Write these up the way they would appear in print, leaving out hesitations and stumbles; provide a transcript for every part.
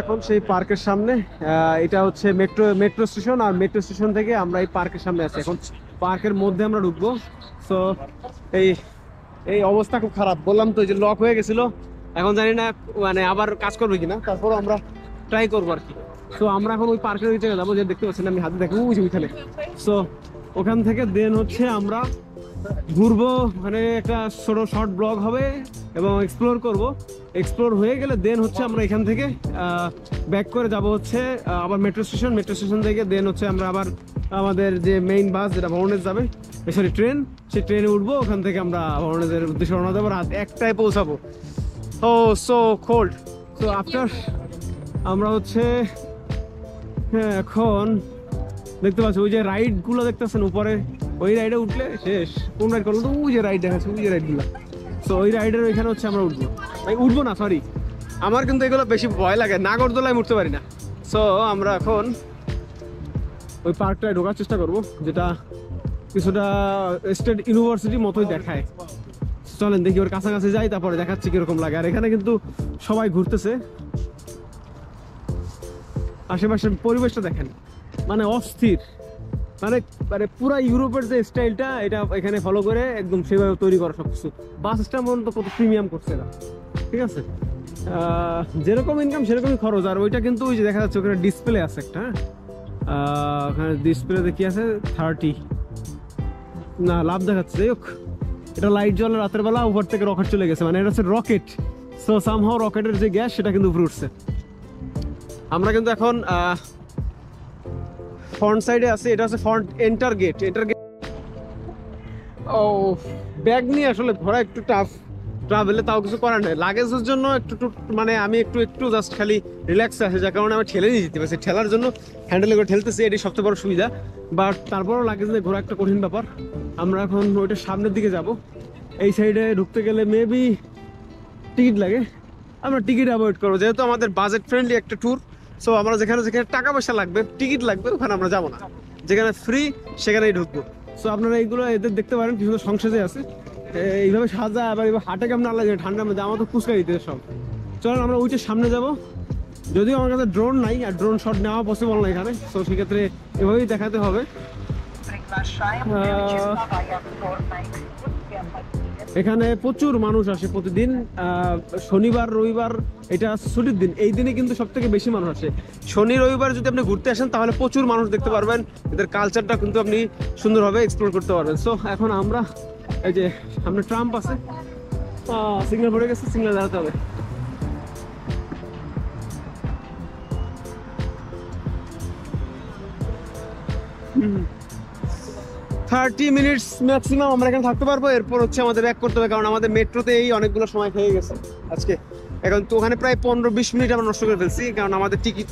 এখন সেই পার্কের সামনে এটা হচ্ছে মেট্রো স্টেশন, আর মেট্রো স্টেশন থেকে আমরা এই পার্কের সামনে আছি। এখন পার্কের মধ্যে আমরা ঢুকবো। সো এই এই অবস্থা খুব খারাপ, বললাম তো, যে লক হয়ে গেছিল। এখন জানি না মানে আবার কাজ করবে কিনা, তারপর আমরা ট্রাই করবো আর কি। সো আমরা এখন ওই পার্কের ওই জায়গায় যাবো, যে দেখতে পাচ্ছেন আমি হাতে দেখবো ওইখানে। সো ওখান থেকে দেন হচ্ছে আমরা ঘুরবো, মানে একটা ছোট শর্ট ব্লগ হবে এবং এক্সপ্লোর করব। এক্সপ্লোর হয়ে গেলে দেন হচ্ছে আমরা এখান থেকে ব্যাক করে যাব হচ্ছে আবার মেট্রো স্টেশন থেকে দেন হচ্ছে আমরা আবার আমাদের যে মেইন বাস যেটা ভবনেজ যাবে, সরি ট্রেন, সেই ট্রেনে উঠবো। ওখান থেকে আমরা ভবনেজের উদ্দেশ্যে রওনা দেবো, রাত 1টায় পৌঁছাবো। ও সো কোল্ড। সো আফটার আমরা হচ্ছে এখন দেখতে পাচ্ছি ওই যে রাইডগুলো দেখতেছেন উপরে, ওই রাইডে উঠলে শেষ। কোন রাইড করবো? তো ওই যে রাইড দেখাচ্ছে, ওই যে রাইডগুলো। সো ওই রাইডের ওইখানে হচ্ছে আমরা উঠবো, উঠবো না সরি, আমার কিন্তু এগুলো বেশি ভয় লাগে, নাগরদোলায় উঠতে পারি না। সো আমরা এখন ওই পার্কটায় ঢোকার চেষ্টা করব, যেটা কিছুটা স্টেট ইউনিভার্সিটির মতোই দেখায়। চলেন দেখি ওর কাছাকাছি যাই, তারপরে দেখাচ্ছি কিরকম লাগে। আর এখানে কিন্তু সবাই ঘুরতেছে, আশেপাশের পরিবেশটা দেখেন, মানে অস্থির। মানে মানে পুরা ইউরোপের যে স্টাইলটা, এটা এখানে ফলো করে একদম সেভাবে তৈরি করা সবকিছু। বাস স্ট্যান্ড পর্যন্ত কত প্রিমিয়াম করছে এরা, ঠিক আছে। যেরকম ইনকাম সেরকমই খরচ। আর ওইটা কিন্তু ওই যে দেখা যাচ্ছে ওখানে ডিসপ্লে আছে একটা, ওখানে ডিসপ্লেতে কি আছে 30 না লাভ দেখাচ্ছে। যাই হোক, এটা লাইট জ্বলে রাতের বেলা, উপর থেকে রকেট চলে গেছে, মানে এটা হচ্ছে রকেট। সো সামহাও রকেটের যে গ্যাস সেটা কিন্তু উপরে উঠছে। আমরা কিন্তু এখন ফ্রন্ট সাইডে আছে, এটা হচ্ছে ফ্রন্ট এন্টার গেট। ও ব্যাগ নিয়ে আসলে ঘোরা একটু টাফ, ট্রাভেলে তাও কিছু করার নেই। লাগেজের জন্য একটু মানে আমি একটু জাস্ট খালি রিল্যাক্স আছে, যার কারণে আমি ঠেলে নিয়ে যেতে পারছি। ঠেলার জন্য হ্যান্ডেলে করে ঠেলতেছি, এটি সবচেয়ে বড় সুবিধা। বাট তারপরও লাগেজ নিয়ে ঘোরা একটা কঠিন ব্যাপার। আমরা এখন ওইটা সামনের দিকে যাব। এই সাইডে ঢুকতে গেলে মেবি টিকিট লাগে, আমরা টিকিট অ্যাভয়েড করবো, যেহেতু আমাদের বাজেট ফ্রেন্ডলি একটা ট্যুর। সো আমরা যেখানে যেখানে টাকা পয়সা লাগবে, টিকিট লাগবে, ওখানে আমরা যাবো না। যেখানে ফ্রি সেখানেই ঢুকবো। সো আপনারা এইগুলো এদের দেখতে পারেন, কিছু সংসদে আছে এইভাবে সাজা, আবার এবার হাটে কেমন আলাদা ঠান্ডার মধ্যে, আমার তো ফুচকা দিতে সব। চলেন আমরা ওইটার সামনে যাব। যদিও আমার কাছে ড্রোন নাই, আর ড্রোন শট নেওয়া পসিবল না এখানে। তো সেক্ষেত্রে এভাবেই দেখাতে হবে। এখানে প্রচুর মানুষ আসে প্রতিদিন, শনিবার রবিবার এটা ছুটির দিন, এই দিনে কিন্তু সব থেকে বেশি মানুষ আসে। শনি রবিবার যদি আপনি ঘুরতে আসেন তাহলে প্রচুর মানুষ দেখতে পারবেন, এদের কালচারটা কিন্তু আপনি সুন্দরভাবে এক্সপ্লোর করতে পারবেন। সো এখন আমরা এই যে সামনে ট্রাম্প আছে, সিগন্যাল পড়ে গেছে, সিগন্যাল দাঁড়াতে হবে। 30 মিনিটস ম্যাক্সিমাম আমরা এখানে থাকতে পারবো। এরপর হচ্ছে আমাদের ব্যাক করতে হবে, কারণ আমাদের মেট্রোতেই অনেকগুলো সময় খেয়ে গেছে আজকে। এখন তো ওখানে প্রায় 15-20 মিনিট আমরা নষ্ট করে ফেলছি, কারণ আমাদের টিকিট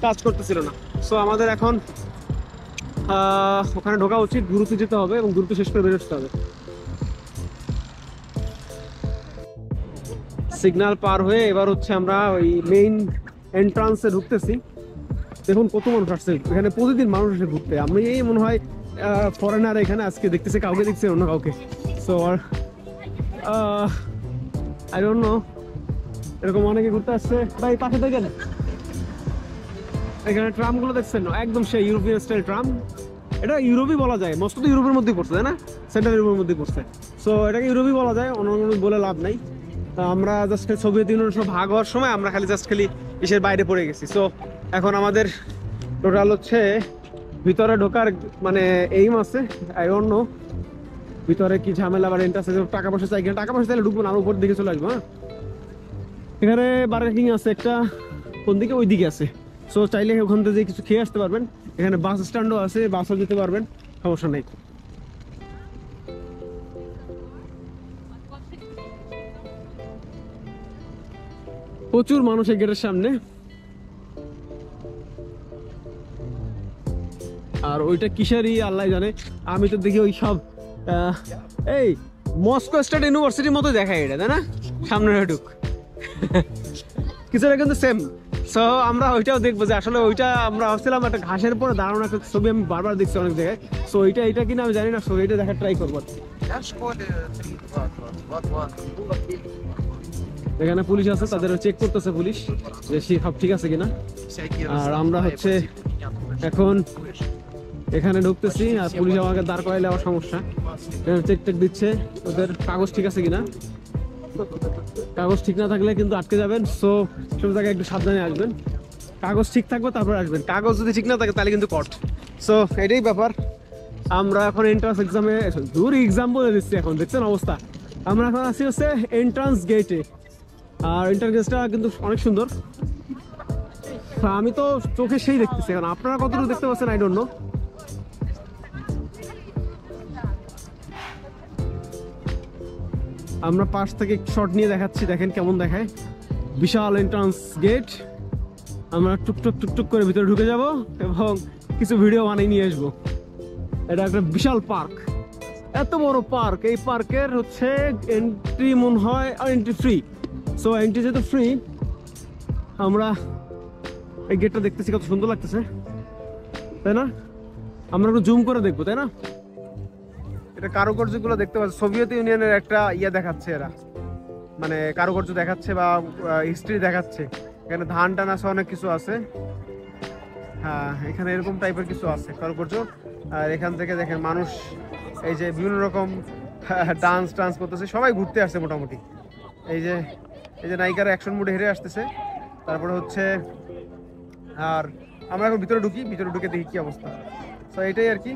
কাজ করতেছিল না। সো আমাদের এখন ওখানে ঢোকা উচিত, দ্রুত যেতে হবে এবং দ্রুত শেষ করে বেরোতে হবে। সিগন্যাল পার হয়ে এবার হচ্ছে আমরা ওই মেইন এন্ট্রান্সে ঢুকতেছি। দেখুন কত মানুষ আসছে এখানে, প্রতিদিন মানুষ এসে ঘুরতে। আমি এই মনে হয় ফরেনার এখানে আজকে দেখতেছে, কাউকে দেখছে অন্য কাউকে। সো আই ডোন্ট নো, এরকম অনেকে ঘুরতে আসছে। ভাই পাশে দেখেন, এখানে ট্রাম গুলো দেখছেন, একদম সেই ইউরোপিয়ান স্টাইল ট্রাম। এটা ইউরোপই বলা যায়, মস্ত তো ইউরোপের মধ্যেই পড়ছে, তাই না? সেন্ট্রাল ইউরোপের মধ্যেই পড়ছে। সো এটাকে ইউরোপই বলা যায়, অন্য বলে লাভ নাই। আমরা জাস্ট সোভিয়েত ইউনিয়ন সব ভাগ হওয়ার সময় আমরা খালি ইসের বাইরে পড়ে গেছি। সো এখন আমাদের টোটাল হচ্ছে ভিতরে ঢোকার মানে এইম আছে। আই ডোন্ট নো ভিতরে কি ঝামেলা, আবার এন্ট্রান্স টাকা পয়সা চাই কিনা। টাকা পয়সা চাইলে ঢুকবো না, আর উপর দিকে চলে আসবো। হ্যাঁ, এখানে বার্গার কিং আছে একটা, কোন দিকে? ওই দিকে আছে। সো চাইলে ওখান থেকে কিছু খেয়ে আসতে পারবেন। এখানে বাস স্ট্যান্ডও আছে, বাসও যেতে পারবেন, সমস্যা নেই। প্রচুর মানুষ এই গেটের সামনে। আর ওইটা কিসেরই আল্লাহ জানে, আমি তো দেখি ওই সব এই মস্কো স্টেট ইউনিভার্সিটির মতো দেখায় এটা, তাই না? সামনে ঢুক কিছুটা কিন্তু সেম। সো আমরা ওইটাও দেখবো, যে আসলে ওইটা আমরা ভাবছিলাম একটা ঘাসের পরে দাঁড়ানো একটা ছবি, আমি বারবার দেখছি অনেক জায়গায়। সো এটা কিনা আমি জানি না, সো এটা দেখার ট্রাই করবো। এখানে পুলিশ আছে, তাদের চেক করতেছে পুলিশ যে সব ঠিক আছে কিনা। আর আমরা হচ্ছে এখন এখানে ঢুকতেছি, আর পুলিশ আমাকে দাঁড় করাইলে আমার সমস্যা। চেক টেক দিচ্ছে ওদের কাগজ ঠিক আছে কিনা, কাগজ ঠিক না থাকলে কিন্তু আটকে যাবেন। সো সব জায়গায় একটু সাবধানে আসবেন, কাগজ ঠিক থাকবে তারপর আসবেন, কাগজ যদি ঠিক না থাকে তাহলে কিন্তু কট। সো এটাই ব্যাপার। আমরা এখন এন্ট্রান্স এক্সামে, দূর এক্সাম বলে দিচ্ছি এখন, দেখছেন অবস্থা। আমরা এখন আছি হচ্ছে এন্ট্রান্স গেটে, আর এন্ট্রান্স গেটটা কিন্তু অনেক সুন্দর। আমি তো চোখে সেই দেখতেছি, এখন আপনারা কতটুকু দেখতে পাচ্ছেন আই ডোন্ট নো। আমরা পাশ থেকে শট নিয়ে দেখাচ্ছি, দেখেন কেমন দেখায়। বিশাল এন্ট্রান্স গেট, আমরা টুকটুক টুকটুক করে ভিতরে ঢুকে যাব এবং কিছু ভিডিও বানিয়ে নিয়ে আসবো। এটা একটা বিশাল পার্ক, এত বড় পার্ক। এই পার্কের হচ্ছে এন্ট্রি মনে হয় আর এন্ট্রি ফ্রি। সো এন্ট্রি যেহেতু ফ্রি, আমরা এই গেটটা দেখতেছি কত সুন্দর লাগতেছে, তাই না? আমরা একটু জুম করে দেখবো, তাই না? এটা কারুকার্যগুলো দেখতে পাচ্ছি, সোভিয়েত ইউনিয়নের একটা ইয়ে দেখাচ্ছে এরা, মানে কারুকার্য দেখাচ্ছে বা হিস্ট্রি দেখাচ্ছে। এখানে ধান টান আছে, অনেক কিছু আছে। হ্যাঁ, এখানে এরকম টাইপের কিছু আছে কারুকার্য। আর এখান থেকে দেখেন মানুষ এই যে বিভিন্ন রকম ডান্স করতেছে, সবাই ঘুরতে আসছে মোটামুটি। এই যে নায়িকারা অ্যাকশন মুডে হেরে আসতেছে। তারপরে হচ্ছে, আর আমরা এখন ভিতরে ঢুকে দেখি কি অবস্থা। তো এটাই আর কি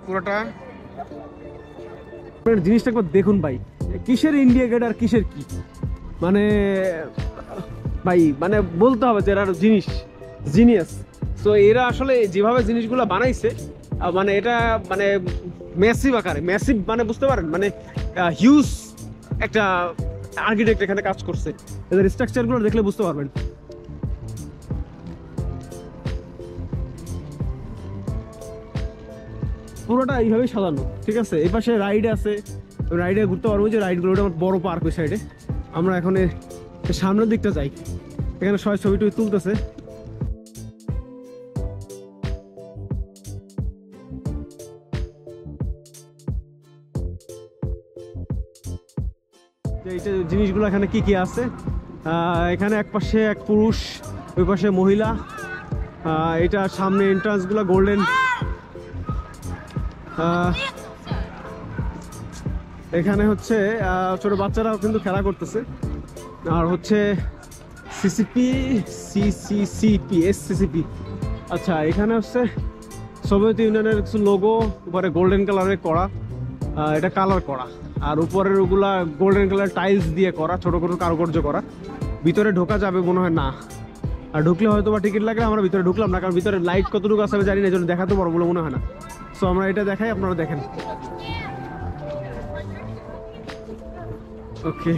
পুরোটা। জিনিসটা একবার দেখুন ভাই, কিসের ইন্ডিয়া গেট আর কিসের কি, মানে ভাই মানে বলতে হবে যে এরা জিনিয়াস। তো এরা আসলে যেভাবে জিনিসগুলো বানাইছে, মানে এটা মানে ম্যাসিভ আকারে, ম্যাসিভ মানে বুঝতে পারেন, মানে হিউজ একটা আর্কিটেক্ট এখানে কাজ করছে। এদের স্ট্রাকচারগুলো দেখলে বুঝতে পারবেন। পুরোটা এইভাবেই সাজানো, ঠিক আছে? এই পাশে রাইড আছে, রাইডে ঘুরতে পারবো, যে রাইডগুলো আমার বড় পার্ক ওই সাইডে। আমরা এখন সামনের দিকটা যাই, এখানে সবাই ছবি টবি তুলতেছে। এইটা জিনিসগুলো এখানে কি কি আছে, এখানে এক পাশে এক পুরুষ, ওই পাশে মহিলা। এটা সামনে এন্ট্রান্স গুলো গোল্ডেন। এখানে হচ্ছে ছোট বাচ্চারাও কিন্তু খেলা করতেছে। আর হচ্ছে সিসিপি। আচ্ছা, এখানে হচ্ছে সোভিয়েত ইউনিয়নের কিছু লোগো, উপরে গোল্ডেন কালারের করা, এটা কালার করা। আর উপরের ওগুলা গোল্ডেন কালার টাইলস দিয়ে করা, ছোট ছোট কারুকার্য করা। ভিতরে ঢোকা যাবে মনে হয় না, আর ঢুকলে হয়তো বা টিকিট লাগলে। আমরা ভিতরে ঢুকলাম না, কারণ ভিতরে লাইট কতটুকু আছে আমি জানি না, এই জন্য দেখাতে পারবো বলে মনে হয় না। সো আমরা এটা দেখাই, আপনারা দেখেন। ওকে,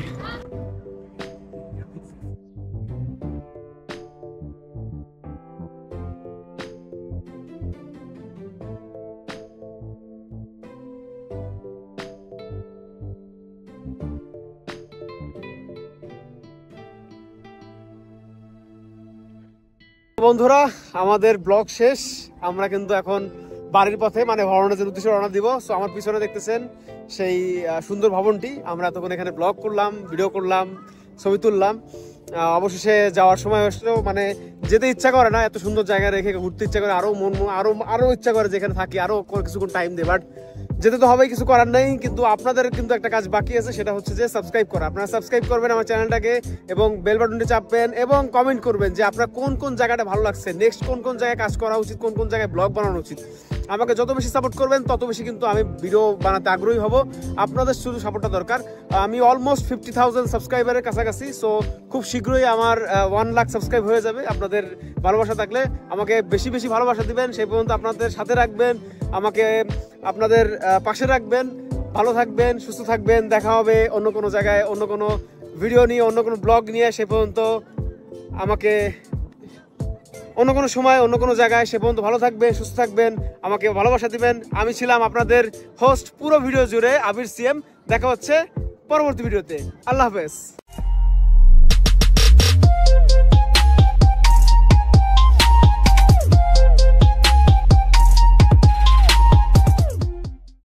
বন্ধুরা আমাদের ব্লগ শেষ। আমরা কিন্তু এখন বাড়ির পথে, মানে ভবনের উদ্দেশ্যে রওনা দিব। সো আমার পিছনে দেখতেছেন সেই সুন্দর ভবনটি। আমরা তখন এখানে ব্লগ করলাম, ভিডিও করলাম, ছবি তুললাম। অবশেষে যাওয়ার সময় আসলেও মানে যেতে ইচ্ছা করে না, এত সুন্দর জায়গা রেখে ঘুরতে ইচ্ছা করে, আরো ইচ্ছা করে যেখানে থাকি আরো কিছুক্ষণ টাইম দেয়। বাট যেতে তো হবেই, কিছু করার নেই। কিন্তু আপনাদের কিন্তু একটা কাজ বাকি আছে, সেটা হচ্ছে যে সাবস্ক্রাইব করা। আপনারা সাবস্ক্রাইব করবেন আমার চ্যানেলটাকে এবং বেল বাটনটি চাপবেন এবং কমেন্ট করবেন যে আপনার কোন কোন জায়গাটা ভালো লাগছে, নেক্সট কোন কোন জায়গায় কাজ করা উচিত, কোন কোন জায়গায় ব্লগ বানানো উচিত। আমাকে যত বেশি সাপোর্ট করবেন তত বেশি কিন্তু আমি ভিডিও বানাতে আগ্রহী হব। আপনাদের শুধু সাপোর্টটা দরকার। আমি অলমোস্ট 50,000 সাবস্ক্রাইবারের কাছাকাছি। সো খুব শীঘ্রই আমার 1 লাখ সাবস্ক্রাইব হয়ে যাবে। আপনাদের ভালোবাসা থাকলে আমাকে বেশি বেশি ভালোবাসা দিবেন, সেই পর্যন্ত আপনাদের সাথে রাখবেন, আমাকে আপনাদের পাশে রাখবেন। ভালো থাকবেন, সুস্থ থাকবেন। দেখা হবে অন্য কোনো জায়গায়, অন্য কোনো ভিডিও নিয়ে, অন্য কোনো ব্লগ নিয়ে। সে পর্যন্ত আমাকে অন্য কোনো সময়, অন্য কোনো জায়গায়। সে পর্যন্ত ভালো থাকবেন, সুস্থ থাকবেন, আমাকে ভালোবাসা দিবেন। আমি ছিলাম আপনাদের হোস্ট পুরো ভিডিও জুড়ে, আবির সিএম। দেখা হচ্ছে পরবর্তী ভিডিওতে। আল্লাহ হাফেজ।